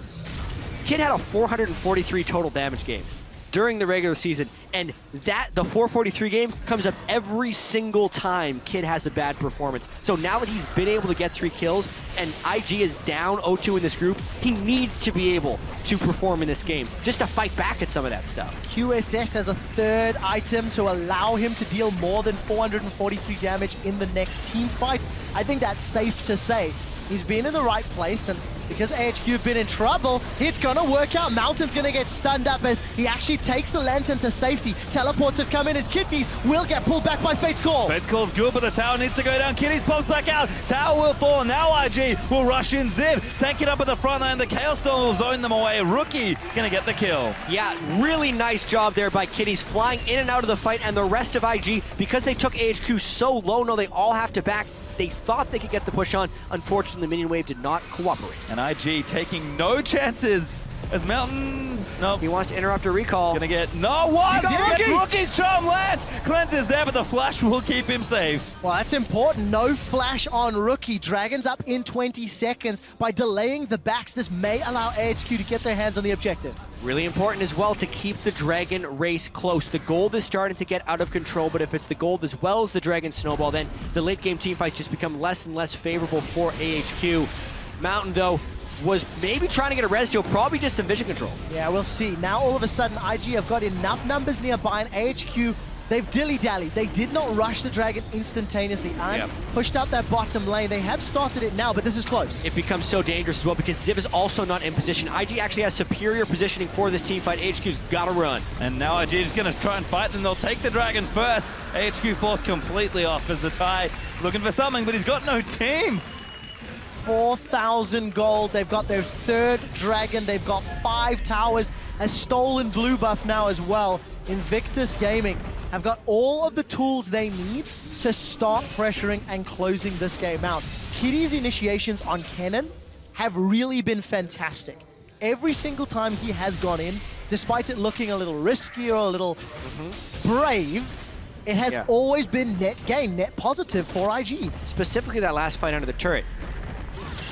Kid had a 443 total damage game during the regular season, and the 443 game comes up every single time Kid has a bad performance. So now that he's been able to get 3 kills and IG is down 0-2 in this group, he needs to be able to perform in this game just to fight back at some of that stuff. QSS has a 3rd item to allow him to deal more than 443 damage in the next team fight. I think that's safe to say. He's been in the right place, and because AHQ have been in trouble, it's going to work out. Mountain's going to get stunned up as he actually takes the Lantern to safety. Teleports have come in as Kitties will get pulled back by Fate's Call. Fate's Call's good, but the tower needs to go down. Kitties pops back out. Tower will fall. Now IG will rush in Ziv. Tank it up at the front line. The Chaos Storm will zone them away. Rookie going to get the kill. Yeah, really nice job there by Kitties, flying in and out of the fight, and the rest of IG, because they took AHQ so low, now they all have to back. They thought they could get the push on. Unfortunately, Minion Wave did not cooperate. And IG taking no chances as Mountain, nope. He wants to interrupt a recall. Gonna get, no, what? Rookie! Rookie's Charm lands! Cleanses there, but the flash will keep him safe. Well, that's important. No flash on Rookie. Dragon's up in 20 seconds. By delaying the backs, this may allow AHQ to get their hands on the objective. Really important as well to keep the Dragon race close. The gold is starting to get out of control, but if it's the gold as well as the Dragon snowball, then the late game teamfights just become less and less favorable for AHQ. Mountain, though, was maybe trying to get a res deal, probably just some vision control. Yeah, we'll see. Now all of a sudden, IG have got enough numbers nearby, and AHQ They've dilly-dallied. They did not rush the Dragon instantaneously and pushed out that bottom lane. They have started it now, but this is close. It becomes so dangerous as well because Ziv is also not in position. IG actually has superior positioning for this team fight. AHQ's got to run. And now IG is going to try and fight them. They'll take the Dragon first. AHQ forced completely off as the tie looking for something, but he's got no team. 4,000 gold. They've got their third Dragon. They've got 5 towers. A stolen blue buff now as well. Invictus Gaming have got all of the tools they need to start pressuring and closing this game out. Kitty's initiations on Kennen have really been fantastic. Every single time he has gone in, despite it looking a little risky or a little brave, it has always been net gain, net positive for IG. Specifically that last fight under the turret.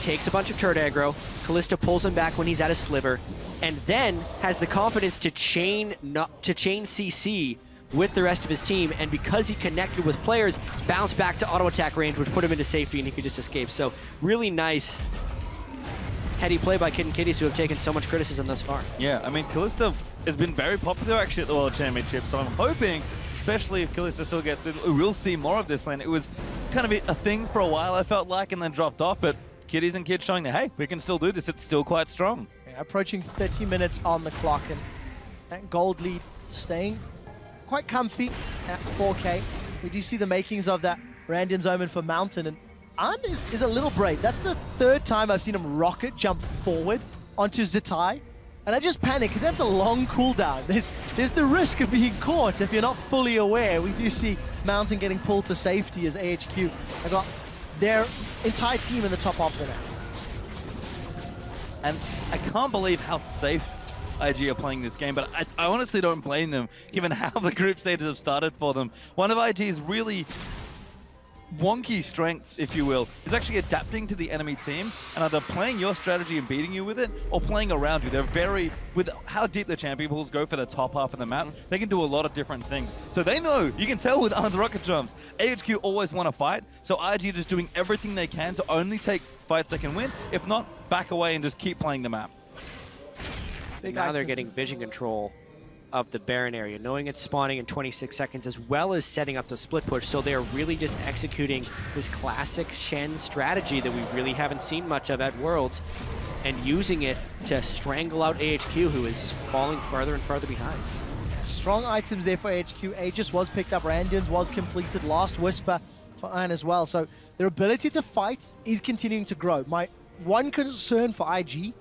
Takes a bunch of turret aggro, Kalista pulls him back when he's at a sliver, and then has the confidence to chain CC with the rest of his team, and because he connected with players, bounced back to auto attack range, which put him into safety and he could just escape. So really nice heady play by Kid and Kitties, who have taken so much criticism thus far. Yeah, I mean, Kalista has been very popular actually at the World Championship, so I'm hoping, especially if Kalista still gets it, we'll see more of this lane. It was kind of a thing for a while, I felt like, and then dropped off, but Kitties and Kids showing that, hey, we can still do this. It's still quite strong. Yeah, approaching 30 minutes on the clock, and that gold lead staying quite comfy at 4K. We do see the makings of that Randian's Omen for Mountain, and An is a little brave. That's the third time I've seen him rocket jump forward onto Zitai, and I just panic because that's a long cooldown. There's the risk of being caught if you're not fully aware. We do see Mountain getting pulled to safety as AHQ have got their entire team in the top half of the map. And I can't believe how safe IG are playing this game, but I honestly don't blame them, given how the group stages have started for them. One of IG's really wonky strengths, if you will, is actually adapting to the enemy team and either playing your strategy and beating you with it, or playing around you. They're very, with how deep the champion pools go for the top half of the map, they can do a lot of different things. So they know, you can tell with Arn's rocket jumps, AHQ always want to fight, so IG are just doing everything they can to only take fights they can win, if not, back away and just keep playing the map. Now they're getting vision control of the Baron area, knowing it's spawning in 26 seconds, as well as setting up the split push. So they're really just executing this classic Shen strategy that we really haven't seen much of at Worlds, and using it to strangle out AHQ, who is falling further and further behind. Strong items there for AHQ. Aegis was picked up, Randian's was completed, Last Whisper for Iron as well. So their ability to fight is continuing to grow. My one concern for IG,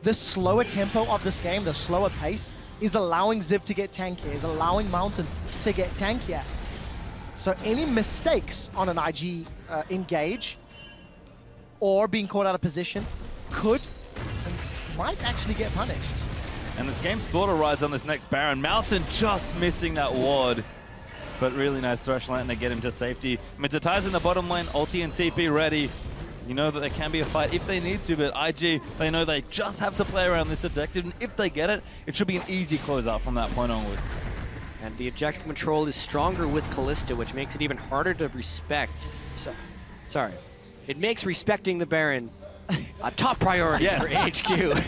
the slower tempo of this game, the slower pace, is allowing Ziv to get tankier, is allowing Mountain to get tankier. So any mistakes on an IG engage or being caught out of position could and might actually get punished. And this game sort of rides on this next Baron. Mountain just missing that ward, but really nice thresh lane to get him to safety. Mittatai's in the bottom lane, ulti and TP ready. You know that there can be a fight if they need to, but IG, they know they just have to play around this objective, and if they get it, it should be an easy closeout from that point onwards. And the eject control is stronger with Kalista, which makes it even harder to respect. So, sorry. It makes respecting the Baron a top priority for AHQ.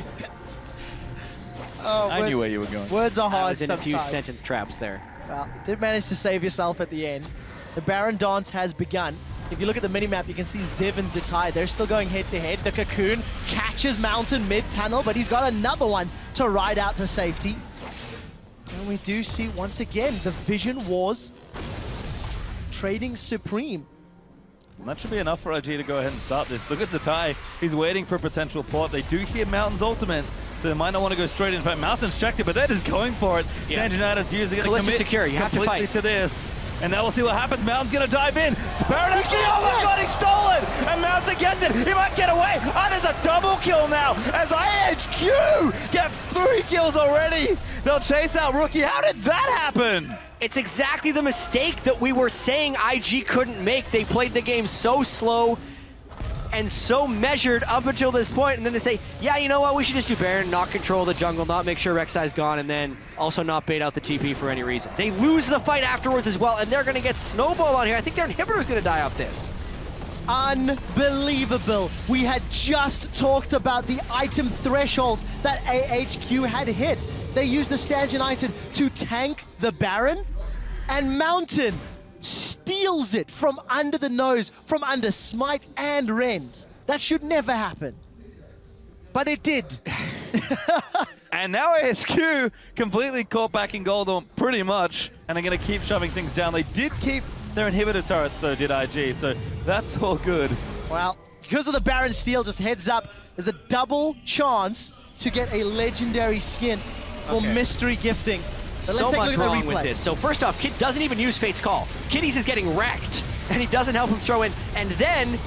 Oh, I knew where you were going. Words are hard I was in sometimes. a few sentence traps there. Well, you did manage to save yourself at the end. The Baron dance has begun. If you look at the minimap, you can see Ziv and Zitai. They're still going head-to-head. The Cocoon catches Mountain mid-tunnel, but he's got another one to ride out to safety. And we do see, once again, the Vision Wars trading supreme. And that should be enough for IG to go ahead and start this. Look at Zitai. He's waiting for a potential port. They do hear Mountain's ultimate, so they might not want to go straight in. In fact, Mountain's checked it, but they're just going for it. Yeah. United using it to Kalista's commit secure. You have to completely fight. to this. And now we'll see what happens. Mountain's going to dive in. Baron actually, oh my god, he's stolen! And Mountain gets it. He might get away. Oh, there's a double kill now as AHQ get 3 kills already. They'll chase out Rookie. How did that happen? It's exactly the mistake that we were saying IG couldn't make. They played the game so slow and so measured up until this point, and then they say, yeah, you know what, we should just do Baron, not control the jungle, not make sure Rek'Sai's gone, and then also not bait out the TP for any reason. They lose the fight afterwards as well, and they're going to get snowballed on here. I think their inhibitor's going to die off this. Unbelievable. We had just talked about the item thresholds that AHQ had hit. They used the Stanchion item to tank the Baron, and Mountain steals it from under the nose, from under Smite and Rend. That should never happen. But it did. And now AHQ completely caught back in gold pretty much, and are going to keep shoving things down. They did keep their inhibitor turrets though, did IG, so that's all good. Well, because of the Baron steal, just heads up, there's a double chance to get a legendary skin for mystery gifting. But So much wrong with this. So first off, Kid doesn't even use Fate's Call. Kitty's is getting wrecked, and he doesn't help him throw in. And then,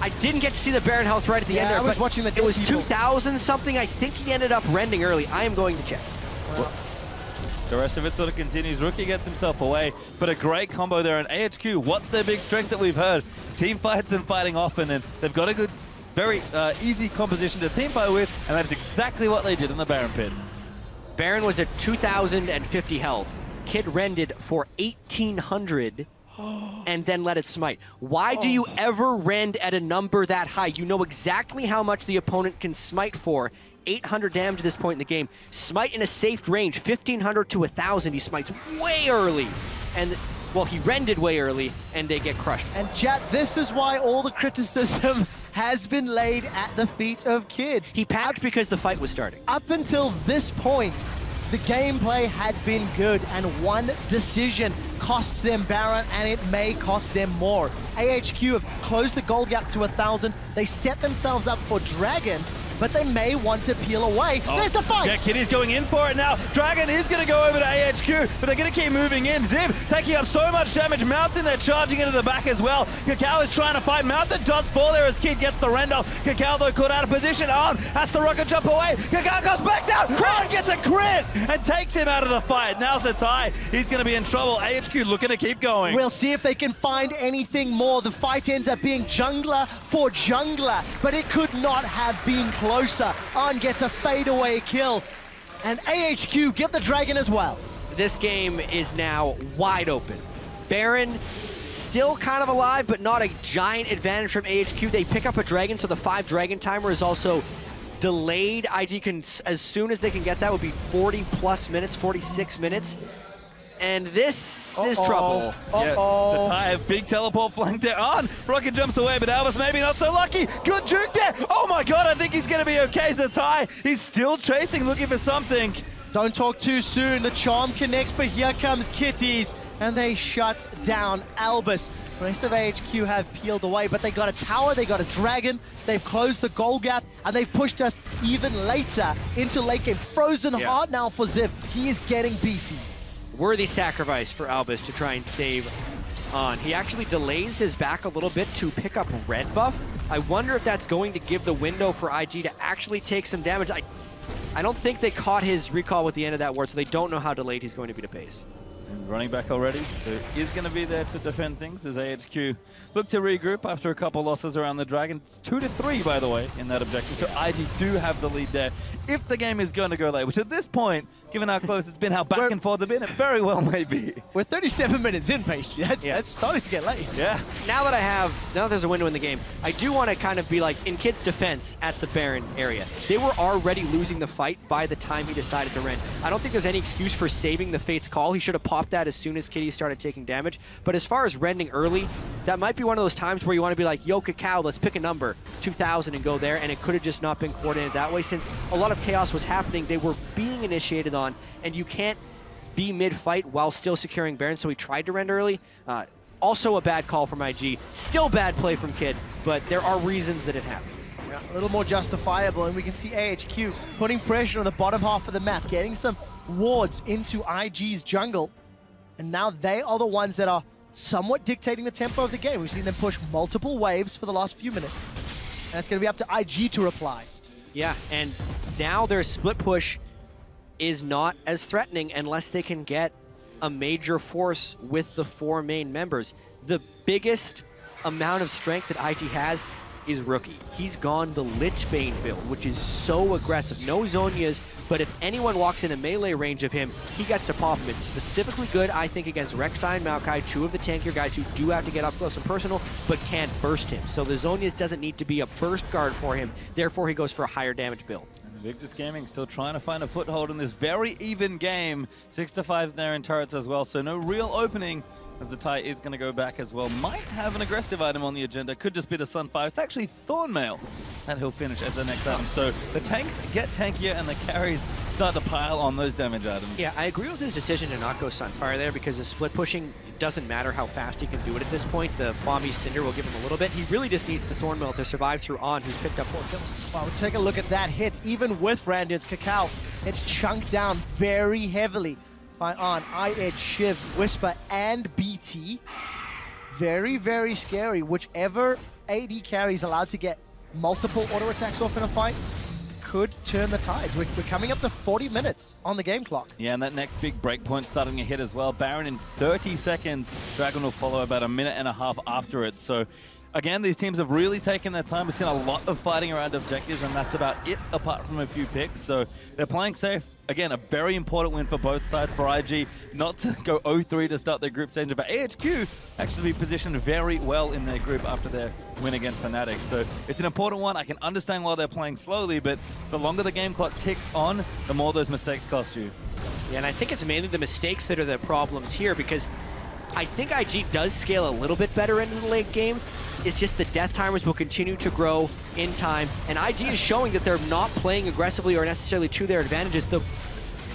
I didn't get to see the Baron health right at the end there, I was but watching the it was people. 2,000 something. I think he ended up rending early. I am going to check. Well, The rest of it sort of continues. Rookie gets himself away, but a great combo there. And AHQ, what's their big strength that we've heard? Team fights and fighting often, and they've got a good, very easy composition to team fight with, and that's exactly what they did in the Baron pit. Baron was at 2,050 health. Kid rended for 1,800 and then let it smite. Why do you ever rend at a number that high? You know exactly how much the opponent can smite for. 800 damage at this point in the game. Smite in a safe range, 1,500 to 1,000. He smites way early. And, well, he rended way early, and they get crushed. and chat, this is why all the criticism has been laid at the feet of Kid. He panicked because the fight was starting. Up until this point, the gameplay had been good, and one decision costs them Baron, and it may cost them more. AHQ have closed the gold gap to 1,000. They set themselves up for Dragon, but they may want to peel away. There's the fight! Yeah, Kitty's going in for it now. Dragon is going to go over to AHQ, but they're going to keep moving in. Zib taking up so much damage. Mountain, they're charging into the back as well. Kakao is trying to fight. Mountain does fall there as Kid gets the rend off. Kakao, though, caught out of position. On has to rocket jump away. Kakao goes back down. On gets a crit and takes him out of the fight. Now's the tie. He's going to be in trouble. AHQ looking to keep going. We'll see if they can find anything more. The fight ends up being jungler for jungler, but it could not have been closer. On gets a fadeaway kill, and AHQ get the Dragon as well. This game is now wide open. Baron still kind of alive, but not a giant advantage from AHQ. They pick up a Dragon, so the 5 Dragon timer is also delayed. IG can, as soon as they can get that, would be 40 plus minutes, 46 minutes. And this is trouble. Yeah, the tie, big teleport flank there on. Rocket jumps away, but Albus maybe not so lucky. Good juke there. Oh my god, I think he's going to be okay. Zatai, he's still chasing, looking for something. Don't talk too soon. The charm connects, but here comes Kitties, and they shut down Albus. The rest of AHQ have peeled away, but they got a tower, they got a Dragon, they've closed the goal gap, and they've pushed us even later into late game. Frozen heart now for Ziv. He is getting beefy. Worthy sacrifice for Albus to try and save On. He actually delays his back a little bit to pick up red buff. I wonder if that's going to give the window for IG to actually take some damage. I don't think they caught his recall with the end of that ward, so they don't know how delayed he's going to be to base. And running back already, so he's going to be there to defend things as AHQ look to regroup after a couple losses around the Dragon. It's 2-3, by the way, in that objective, so IG do have the lead there if the game is going to go late, which at this point, given how close it's been, how back and forth it's been, it very well may be. We're 37 minutes in, Pastry. That's starting to get late. Yeah. Now that there's a window in the game, I do want to kind of be like, in Kid's defense at the Baron area, they were already losing the fight by the time he decided to rend. I don't think there's any excuse for saving the Fate's Call. He should have popped that as soon as Kitty started taking damage. But as far as rending early, that might be one of those times where you want to be like, yo, Kakao, let's pick a number, 2,000, and go there. And it could have just not been coordinated that way. Since a lot of chaos was happening, they were being initiated on, and you can't be mid-fight while still securing Baron, so he tried to rend early. Also a bad call from IG. Still bad play from Kid, but there are reasons that it happens. Yeah, a little more justifiable, and we can see AHQ putting pressure on the bottom half of the map, getting some wards into IG's jungle, and now they are the ones that are somewhat dictating the tempo of the game. We've seen them push multiple waves for the last few minutes, and it's going to be up to IG to reply. Yeah, and now their split push is not as threatening unless they can get a major force with the 4 main members. The biggest amount of strength that IG has is Rookie. He's gone the Lichbane build, which is so aggressive. No Zhonya's, but if anyone walks in a melee range of him, he gets to pop him. It's specifically good, I think, against Rek'Sai and Maokai, 2 of the tankier guys who do have to get up close and personal, but can't burst him. So the Zhonya's doesn't need to be a burst guard for him, therefore he goes for a higher damage build. Invictus Gaming still trying to find a foothold in this very even game. 6-5 there in turrets as well, so no real opening as the tie is going to go back as well. Might have an aggressive item on the agenda. Could just be the Sunfire. It's actually Thornmail that he'll finish as the next item. So the tanks get tankier and the carries start to pile on those damage items. Yeah, I agree with his decision to not go Sunfire there because the split pushing, it doesn't matter how fast he can do it at this point. The Bomby Cinder will give him a little bit. He really just needs the Thornmail to survive through On, who's picked up 4 kills. Well, take a look at that hit. Even with Radiant's Cacao, it's chunked down very heavily by On, I-Edge, Shiv, Whisper, and BT. Very, very scary. Whichever AD carry is allowed to get multiple auto attacks off in a fight could turn the tides. We're coming up to 40 minutes on the game clock. Yeah, and that next big breakpoint starting to hit as well. Baron in 30 seconds. Dragon will follow about a minute and a half after it. So again, these teams have really taken their time. We've seen a lot of fighting around objectives, and that's about it apart from a few picks. So they're playing safe. Again, a very important win for both sides. For IG, not to go 0-3 to start their group stage, but AHQ actually positioned very well in their group after their win against Fnatic. So it's an important one. I can understand why they're playing slowly, but the longer the game clock ticks on, the more those mistakes cost you. Yeah, and I think it's mainly the mistakes that are the problems here because I think IG does scale a little bit better into the late game. It's just the death timers will continue to grow in time, and IG is showing that they're not playing aggressively or necessarily to their advantages.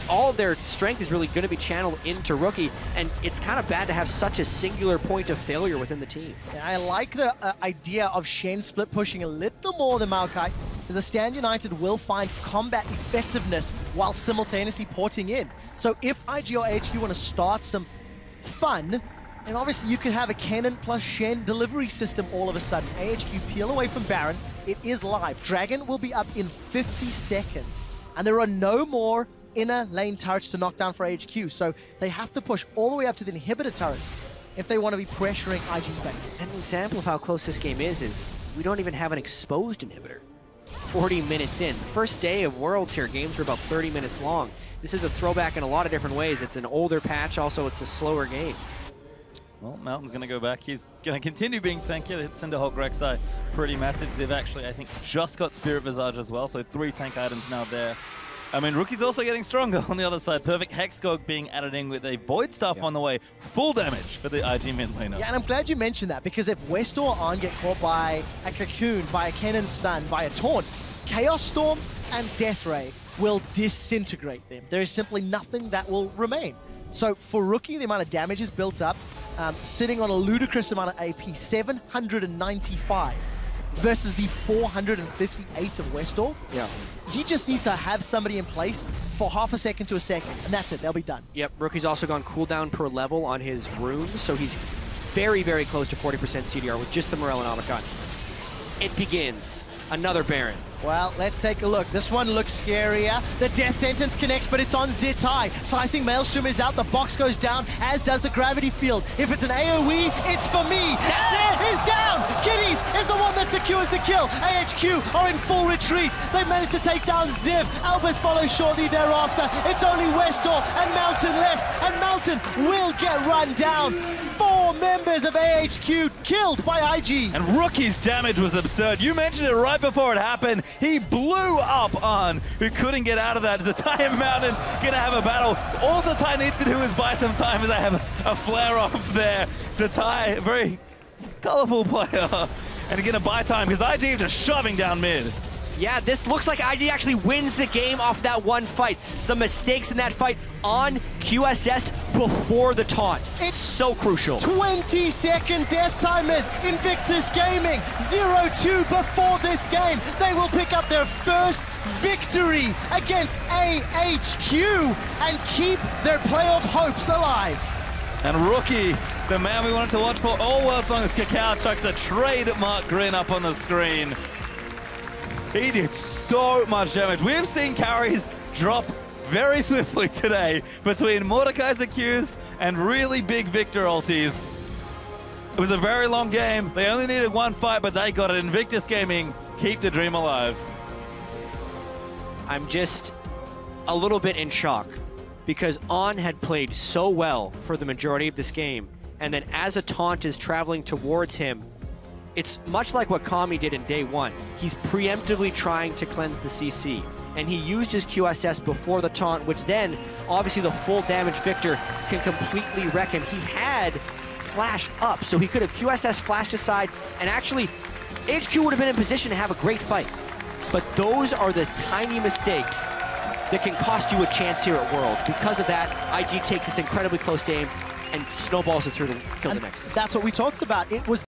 All of their strength is really going to be channeled into Rookie, and it's kind of bad to have such a singular point of failure within the team. Yeah, I like the idea of Shen split pushing a little more than Maokai. The Stand United will find combat effectiveness while simultaneously porting in. So if IG or AHQ want to start some fun, and obviously you could have a Cannon plus Shen delivery system all of a sudden. AHQ peel away from Baron. It is live. Dragon will be up in 50 seconds. And there are no more inner lane turrets to knock down for AHQ. So they have to push all the way up to the inhibitor turrets if they want to be pressuring IG's base. An example of how close this game is we don't even have an exposed inhibitor. 40 minutes in. First day of Worlds here, games are about 30 minutes long. This is a throwback in a lot of different ways. It's an older patch, also it's a slower game. Well, Mountain's going to go back. He's going to continue being tanky. Hit Cinderhawk Rek'Sai pretty massive. Ziv actually, I think, just got Spirit Visage as well, so 3 tank items now there. I mean, Rookie's also getting stronger on the other side. Perfect Hexgog being added in with a Void Staff on the way. Full damage for the IG mid laner. Yeah, and I'm glad you mentioned that, because if West or On get caught by a Cocoon, by a Cannon Stun, by a Taunt, Chaos Storm and Death Ray will disintegrate them. There is simply nothing that will remain. So for Rookie, the amount of damage is built up, sitting on a ludicrous amount of AP, 795 versus the 458 of Westor. Yeah. He just needs to have somebody in place for half a second to a second, and that's it. They'll be done. Yep, Rookie's also gone cooldown per level on his runes, so he's very, very close to 40% CDR with just the Morel and Omicron. It begins. Another Baron. Well, let's take a look. This one looks scarier. The Death Sentence connects, but it's on Zitai. Slicing Maelstrom is out. The box goes down, as does the Gravity Field. If it's an AoE, it's for me. That's it! He's down! Kitties is the one that secures the kill. AHQ are in full retreat. They managed to take down Ziv. Albus follows shortly thereafter. It's only Westor and Mountain left, and Mountain will get run down. 4 members of AHQ killed by IG. And Rookie's damage was absurd. You mentioned it right before it happened. He blew up On, who couldn't get out of that. Zatai and Mountain gonna have a battle. All Zatai needs to do is buy some time, as I have a flare off there. Zatai, very colorful player, and gonna buy time because IG just shoving down mid. Yeah, this looks like IG actually wins the game off that one fight. Some mistakes in that fight on QSS before the taunt. It's so crucial. 20-second death timers. Invictus Gaming, 0-2 before this game. They will pick up their first victory against AHQ and keep their playoff hopes alive. And Rookie, the man we wanted to watch for all worlds long as Cacao chucks a trademark grin up on the screen. He did so much damage. We've seen carries drop very swiftly today between Mordekaiser Qs and really big Victor ultis. It was a very long game. They only needed one fight, but they got it. Invictus Gaming, keep the dream alive. I'm just a little bit in shock because On had played so well for the majority of this game, and then as a taunt is traveling towards him, it's much like what Kami did in day one. He's preemptively trying to cleanse the CC. and he used his QSS before the taunt, which then, obviously the full damage Victor can completely wreck him. He had flash up, so he could have QSS flashed aside, and actually, AHQ would have been in position to have a great fight. But those are the tiny mistakes that can cost you a chance here at Worlds. Because of that, IG takes this incredibly close game and snowballs it through to kill the Nexus. That's what we talked about. It was